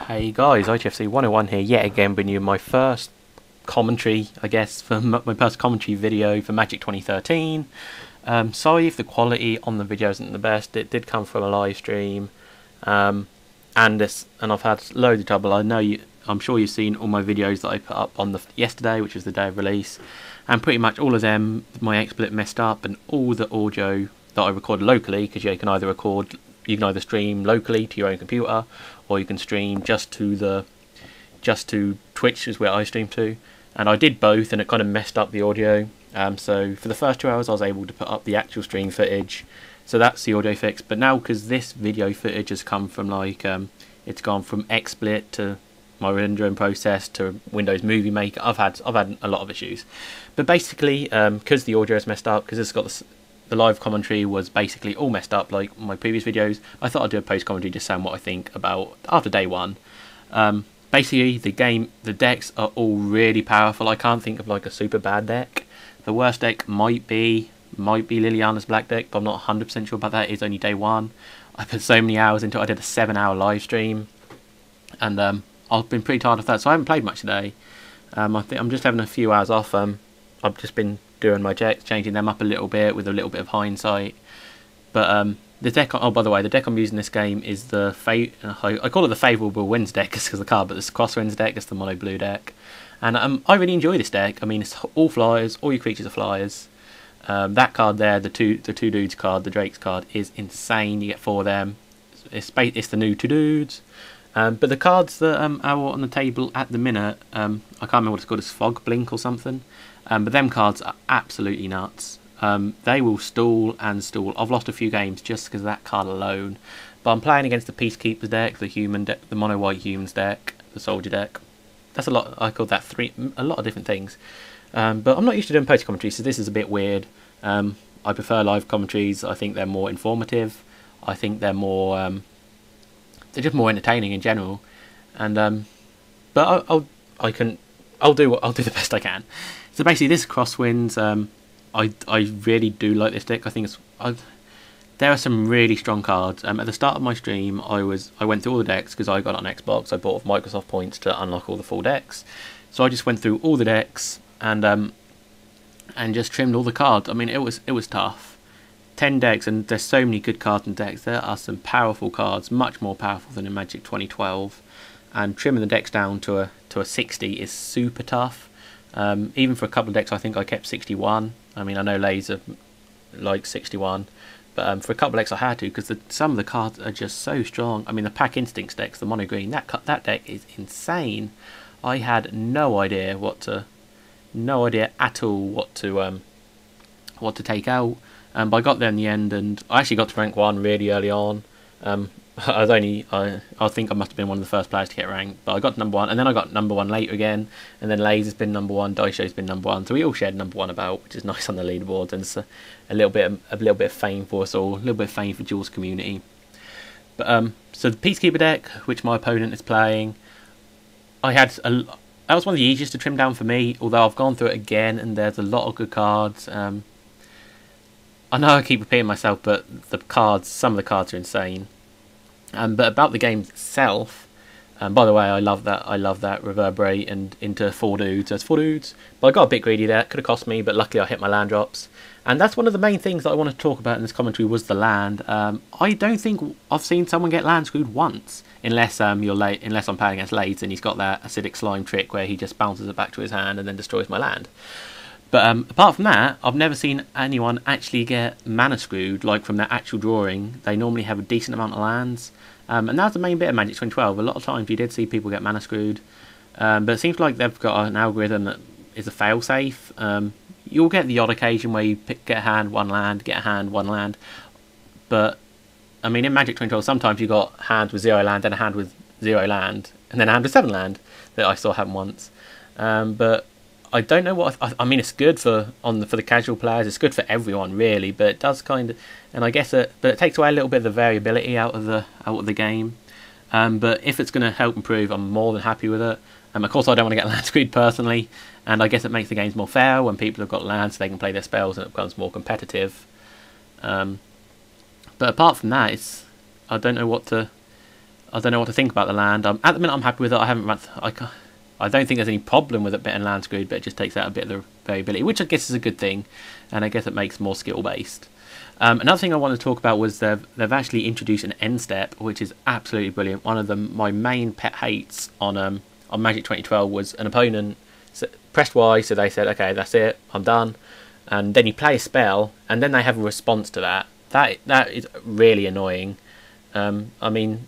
Hey guys, IGFC 101 here yet again, bringing you my first commentary, I guess, for my first commentary video for Magic 2013. Sorry if the quality on the video isn't the best. It did come from a live stream, and I've had loads of trouble. I'm sure you've seen all my videos that I put up on yesterday, which was the day of release, and pretty much all of them, my XSplit messed up, and all the audio that I recorded locally, because you can either stream locally to your own computer, or you can stream just to Twitch, is where I stream to. And I did both, and it kind of messed up the audio. So for the first 2 hours, I was able to put up the actual stream footage. So that's the audio fix. But now, because this video footage has come from it's gone from XSplit to my rendering process to Windows Movie Maker, I've had a lot of issues. But basically, because the audio is messed up, because it's got the live commentary was basically all messed up like my previous videos, I thought I'd do a post commentary just saying what I think about after day one. Basically, the decks are all really powerful. I can't think of like a super bad deck. The worst deck might be Liliana's black deck, but I'm not 100% sure about that. It's only day one. I put so many hours into it. I did a 7-hour live stream, and I've been pretty tired of that, so I haven't played much today. I think I'm just having a few hours off. I've just been doing my decks, changing them up a little bit with a little bit of hindsight. But the deck, oh by the way, the deck I'm using this game is I call it the Favourable Winds deck because the card, but it's the Crosswinds deck, it's the mono blue deck. And I really enjoy this deck. I mean, it's all flyers, all your creatures are flyers. That card there, the two dudes card, the Drake's card, is insane. You get 4 of them. It's the new 2 dudes. But the cards that are on the table at the minute, I can't remember what it's called, it's Fog Blink or something. But them cards are absolutely nuts. They will stall and stall. I've lost a few games just because of that card alone. But I'm playing against the Peacekeepers deck, the human deck, the mono white humans deck, the soldier deck. That's a lot. I call that a lot of different things. But I'm not used to doing post commentary, so this is a bit weird. I prefer live commentaries. I think they're more informative. I think they're more. They're just more entertaining in general. And but I'll do the best I can. So basically, this Crosswinds, I really do like this deck. I think there are some really strong cards. At the start of my stream, I went through all the decks because I got it on Xbox. I bought Microsoft points to unlock all the full decks. So I just went through all the decks and just trimmed all the cards. I mean, it was tough. 10 decks, and there's so many good cards in decks. There are some powerful cards, much more powerful than in Magic 2012. And trimming the decks down to a 60 is super tough. Even for a couple of decks, I think I kept 61. I mean, I know Laser like 61, but for a couple of decks I had to, because some of the cards are just so strong. I mean, the Pack Instincts decks, the mono green, that deck is insane. I had no idea at all what to take out. But I got there in the end, and I actually got to rank 1 really early on. I think I must have been one of the first players to get ranked, but I got to number 1, and then I got number 1 later again, and then Laser's been number 1, Daisho's been number 1, so we all shared number 1 about, which is nice on the leaderboard, and it's a little bit of fame for us all, a little bit of fame for Jules' community. But so the Peacekeeper deck, which my opponent is playing, that was one of the easiest to trim down for me, although I've gone through it again, and there's a lot of good cards. I know I keep repeating myself, but some of the cards are insane. But about the game itself, by the way, I love that reverberate and into 4 dudes. There's 4 dudes, but I got a bit greedy there. It could have cost me, but luckily I hit my land drops. And that's one of the main things that I want to talk about in this commentary was the land. I don't think I've seen someone get land screwed once, unless I'm playing against Lades and he's got that acidic slime trick where he just bounces it back to his hand and then destroys my land. But apart from that, I've never seen anyone actually get mana screwed, like from their actual drawing. They normally have a decent amount of lands. And that's the main bit of Magic 2012. A lot of times you did see people get mana screwed. But it seems like they've got an algorithm that is a fail-safe. You'll get the odd occasion where you get a hand, 1 land, get a hand, 1 land. But, I mean, in Magic 2012, sometimes you got hands with 0 land, then a hand with 0 land, and then a hand with 7 land. That I saw happen once. But I don't know what I mean. It's good for the casual players. It's good for everyone, really. But it does kind of, and I guess but it takes away a little bit of the variability out of the game. But if it's going to help improve, I'm more than happy with it. Of course, I don't want to get land screwed personally, and I guess it makes the games more fair when people have got land, so they can play their spells, and it becomes more competitive. But apart from that, I don't know what to. I don't know what to think about the land. At the minute, I'm happy with it. I don't think there's any problem with it being land screwed, but it just takes out a bit of the variability, which I guess is a good thing, and I guess it makes more skill based. Another thing I want to talk about was they've actually introduced an end step, which is absolutely brilliant. One of my main pet hates on Magic 2012 was an opponent pressed Y, so they said, okay, that's it, I'm done, and then you play a spell, and then they have a response to that. That is really annoying. I mean,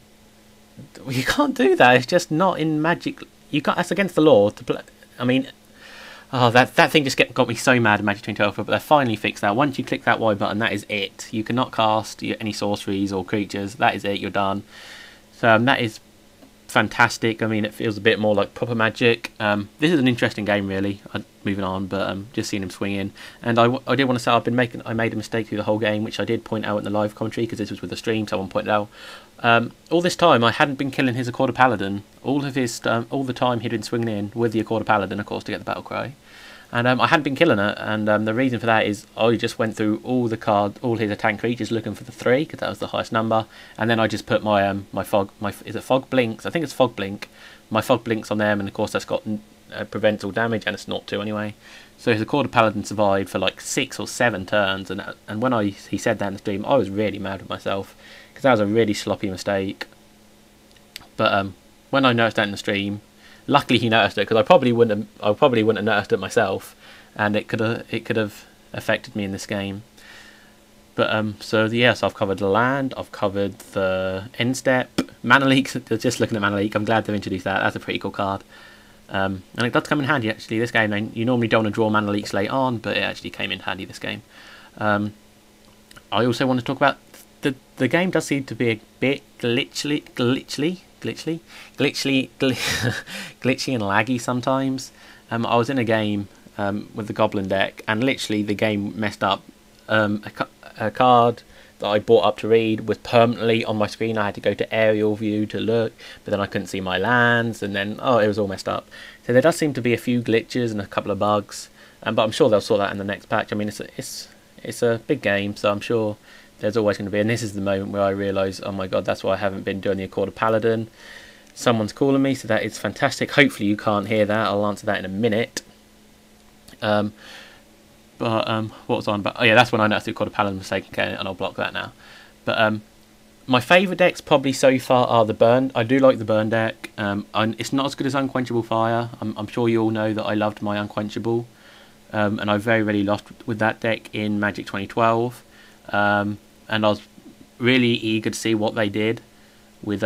you can't do that. It's just not in Magic. You can't. That's against the law to play. I mean, oh, that thing just got me so mad in Magic 2012. But they finally fixed that. Once you click that Y button, that is it. You cannot cast any sorceries or creatures. That is it. You're done. So that is fantastic. I mean, it feels a bit more like proper Magic. This is an interesting game, really. Moving on, but just seeing him swing in, and I did want to say I made a mistake through the whole game, which I did point out in the live commentary because this was with the stream. Someone pointed out. All this time, I hadn't been killing his Accorda Paladin. All the time he'd been swinging in with the Accorda Paladin, of course, to get the battle cry, and I hadn't been killing it. And the reason for that is I just went through all his attack creatures looking for the 3 because that was the highest number, and then I just put my is it Fog Blinks? I think it's Fog Blink. My Fog Blinks on them, and of course that's got prevents all damage, and it's not 2 anyway. So his Accorda Paladin survived for like 6 or 7 turns, and when he said that in the stream, I was really mad with myself because that was a really sloppy mistake. But when I noticed that in the stream, luckily he noticed it because I probably wouldn't have noticed it myself, and it could have affected me in this game. But so yes, I've covered the land, I've covered the end step, Mana Leak. Just looking at Mana Leak, I'm glad they've introduced that. That's a pretty cool card. And it does come in handy actually this game. You normally don't want to draw Mana Leaks late on, but it actually came in handy this game. I also want to talk about the game does seem to be a bit glitchy and laggy sometimes. I was in a game with the Goblin deck, and literally the game messed up. A card that I brought up to read was permanently on my screen. I had to go to aerial view to look, but then I couldn't see my lands, and then it was all messed up. So there does seem to be a few glitches and a couple of bugs, but I'm sure they'll sort that in the next patch. I mean, it's a big game, so I'm sure there's always going to be. And this is the moment where I realise, oh my god, that's why I haven't been doing the Accorda Paladin. Someone's calling me, so that is fantastic. Hopefully you can't hear that. I'll answer that in a minute. But what was I on about? Oh yeah, that's when I noticed the Accorda Paladin mistake, okay, and I'll block that now. But my favourite decks probably so far are the Burn. I do like the Burn deck. It's not as good as Unquenchable Fire. I'm sure you all know that I loved my Unquenchable, and I very rarely lost with that deck in Magic 2012. And I was really eager to see what they did with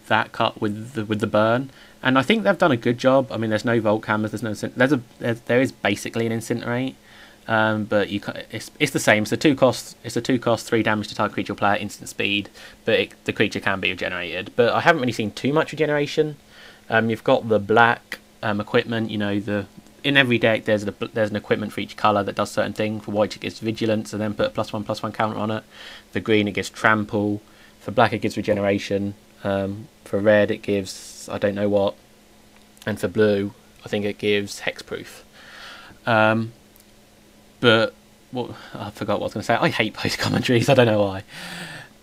that cut with the Burn. And I think they've done a good job. I mean, there's no Volt Hammers, there is basically an Incinerate, but it's the same. It's a 2-cost, 3 damage to target creature player, instant speed, but the creature can be regenerated. But I haven't really seen too much regeneration. You've got the black equipment. You know, in every deck there's an equipment for each colour that does certain thing. For white it gives vigilance, and then put a +1/+1 counter on it. For green it gives trample. For black it gives regeneration. For red it gives I don't know what, and for blue I think it gives hexproof. But I forgot what I was going to say. I hate post commentaries. I don't know why.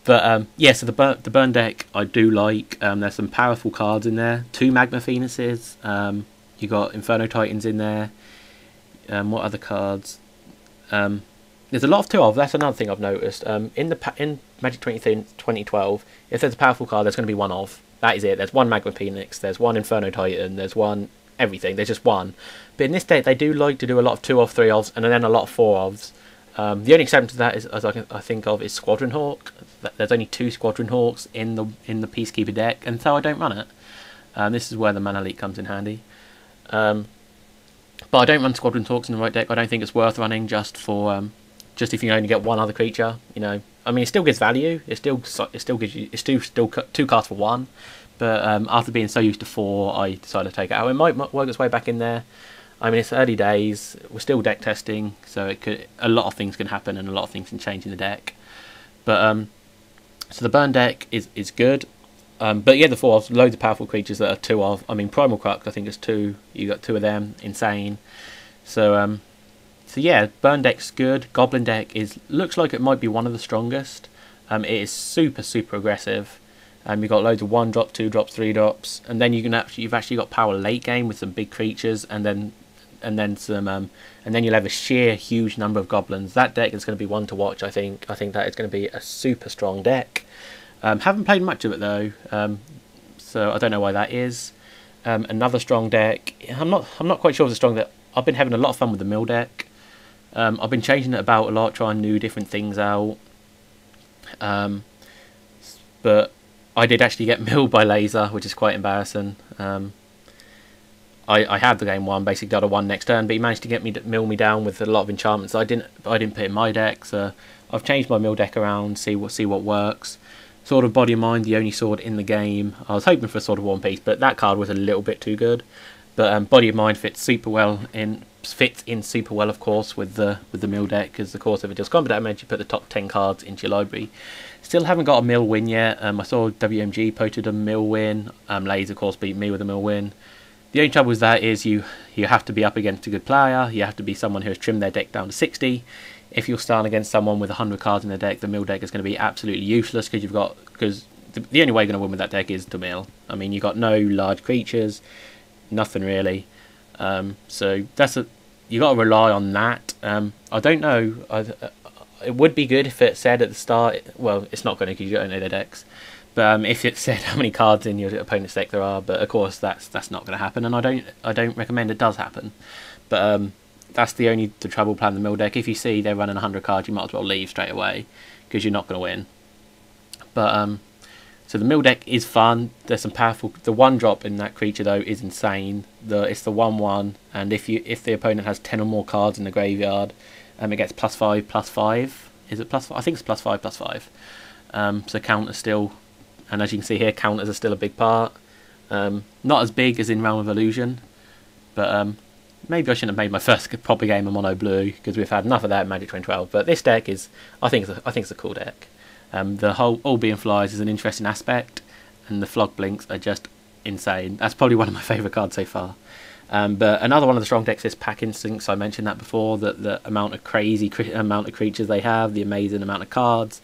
But yeah, so the burn deck I do like. There's some powerful cards in there. 2 Magma Phoenixes. You got Inferno Titans in there. What other cards? There's a lot of 2 of. That's another thing I've noticed. In Magic 2012, if there's a powerful card, there's going to be 1 of. That is it. There's 1 Magma Phoenix. There's 1 Inferno Titan. There's 1 everything. There's just 1. But in this deck, they do like to do a lot of 2 of, 3 ofs, and then a lot of 4 ofs. The only exception to that is, as I think of, is Squadron Hawk. There's only 2 Squadron Hawks in the Peacekeeper deck, and so I don't run it. This is where the Mana Leak comes in handy. But I don't run Squadron Hawks in the right deck. I don't think it's worth running just if you only get 1 other creature. You know, I mean, it still gives value. It still gives you. It's still 2 cards for 1. But after being so used to 4, I decided to take it out. It might work its way back in there. I mean, it's early days. We're still deck testing, so a lot of things can happen and a lot of things can change in the deck. But so the burn deck is good. But yeah, the 4 ofs, loads of powerful creatures that are 2 of. I mean, Primal Crux, I think it's 2. You got 2 of them, insane. So yeah, burn deck's good. Goblin deck looks like it might be one of the strongest. It is super aggressive. You've got loads of 1 drop, 2 drops, 3 drops, and then you've actually got power late game with some big creatures, and then you'll have a sheer huge number of goblins. That deck is going to be one to watch. I think that is going to be a super strong deck. Haven't played much of it though, so I don't know why that is. Another strong deck. I'm not quite sure if it's a strong deck. I've been having a lot of fun with the mill deck. I've been changing it about a lot, trying new different things out. But I did actually get milled by laser, which is quite embarrassing. I had the game won, basically got a 1 next turn, but he managed to get me to mill me down with a lot of enchantments I didn't put in my deck. So I've changed my mill deck around, see what works. Sword of Body and Mind, the only sword in the game. I was hoping for a Sword of One Piece, but that card was a little bit too good. But Body of Mind fits in super well, of course, with the mill deck, because of course if it does combat damage, you put the top 10 cards into your library. Still haven't got a mill win yet. I saw WMG posted a mill win. Lays, of course, beat me with a mill win. The only trouble with that is you have to be up against a good player. You have to be someone who has trimmed their deck down to 60. If you're starting against someone with 100 cards in their deck, the mill deck is going to be absolutely useless, because the only way you're going to win with that deck is to mill. I mean, you've got no large creatures, nothing really. So you got to rely on that. I don't know. It would be good if it said at the start. Well, it's not going to, because you don't know their decks. But if it said how many cards in your opponent's deck there are, but of course that's not going to happen, and I don't recommend it does happen. But that's the trouble playing the mill deck. If you see they're running 100 cards, you might as well leave straight away, because you're not going to win. But so the mill deck is fun. There's some powerful. The 1 drop in that creature though is insane. It's the 1/1, and if the opponent has 10 or more cards in the graveyard, it gets +5/+5. Is it +5? I think it's +5/+5. So counters still, and as you can see here, counters are still a big part. Not as big as in Realm of Illusion, but maybe I shouldn't have made my first proper game of mono blue, because we've had enough of that in Magic 2012. But this deck is, I think it's a cool deck. The whole All Being Flies is an interesting aspect, and the Flog Blinks are just insane. That's probably one of my favourite cards so far. But another one of the strong decks is Pack Instincts. I mentioned that before, that the amount of amount of creatures they have, the amazing amount of cards.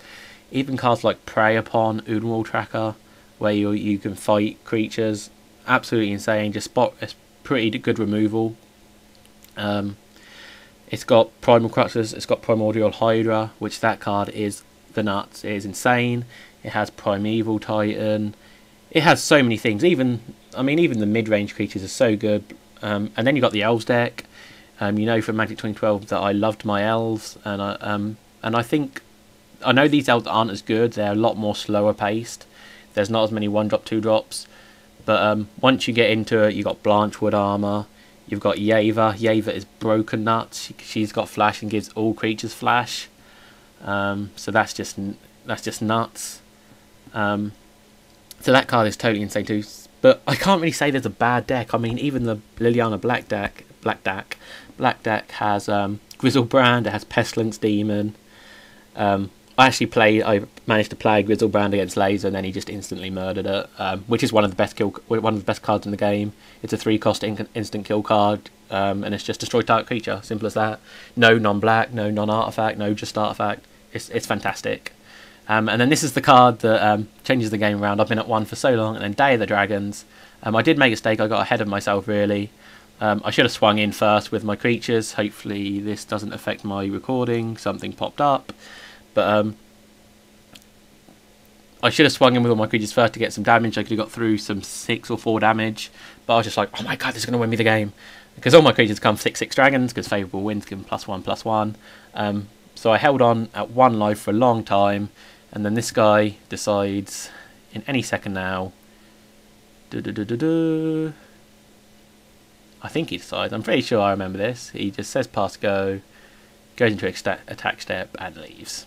Even cards like Prey Upon, Unwall Tracker, where you can fight creatures. Absolutely insane. It's pretty good removal. It's got Primal Cruxes, it's got Primordial Hydra, which that card is the nuts. It is insane. It has Primeval Titan. It has so many things. Even the mid-range creatures are so good. And then you've got the Elves deck. You know from Magic 2012 that I loved my Elves, and I know these Elves aren't as good. They're a lot more slower paced. There's not as many 1-drop, 2-drops. But once you get into it, you've got Blanchwood Armor. You've got Yeva. Yeva is broken nuts. She's got flash and gives all creatures flash. So that's just nuts. So that card is totally insane too. But I can't really say there's a bad deck. I mean, even the Liliana Black deck has Grizzlebrand. It has Pestilence Demon. I managed to play Grizzlebrand against Laser, and then he just instantly murdered it, which is one of the best cards in the game. It's a 3-cost instant kill card, and it's just destroy target creature. Simple as that. No non-black, no non-artifact, no just artifact. It's fantastic. And then this is the card that changes the game around. I've been at one for so long, and then Day of the Dragons. I did make a mistake. I got ahead of myself really. I should have swung in first with my creatures. Hopefully this doesn't affect my recording. Something popped up. But I should have swung in with all my creatures first to get some damage. I could have got through some 6 or 4 damage. But I was just like, oh my god, this is going to win me the game. Because all my creatures come 6/6 dragons, because favourable wins give them +1/+1. So I held on at 1 life for a long time. And then this guy decides, in any second now... I think he decides. I'm pretty sure I remember this. He just says pass go, goes into attack step, and leaves.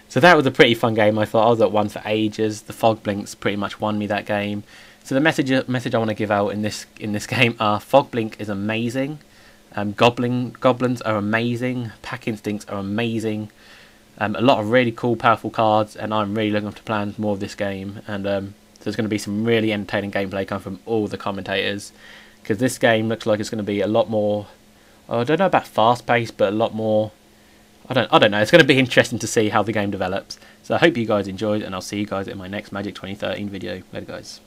So that was a pretty fun game. I thought I was at one for ages. The Fog Blinks pretty much won me that game. So the message I want to give out in this game are: Fog Blink is amazing. Goblins are amazing. Pack Instincts are amazing. A lot of really cool, powerful cards, and I'm really looking to plan more of this game. And there's going to be some really entertaining gameplay coming from all the commentators, because this game looks like it's going to be a lot more. I don't know about fast-paced, but a lot more. I don't know. It's going to be interesting to see how the game develops. So I hope you guys enjoyed, and I'll see you guys in my next Magic 2013 video. Later, guys.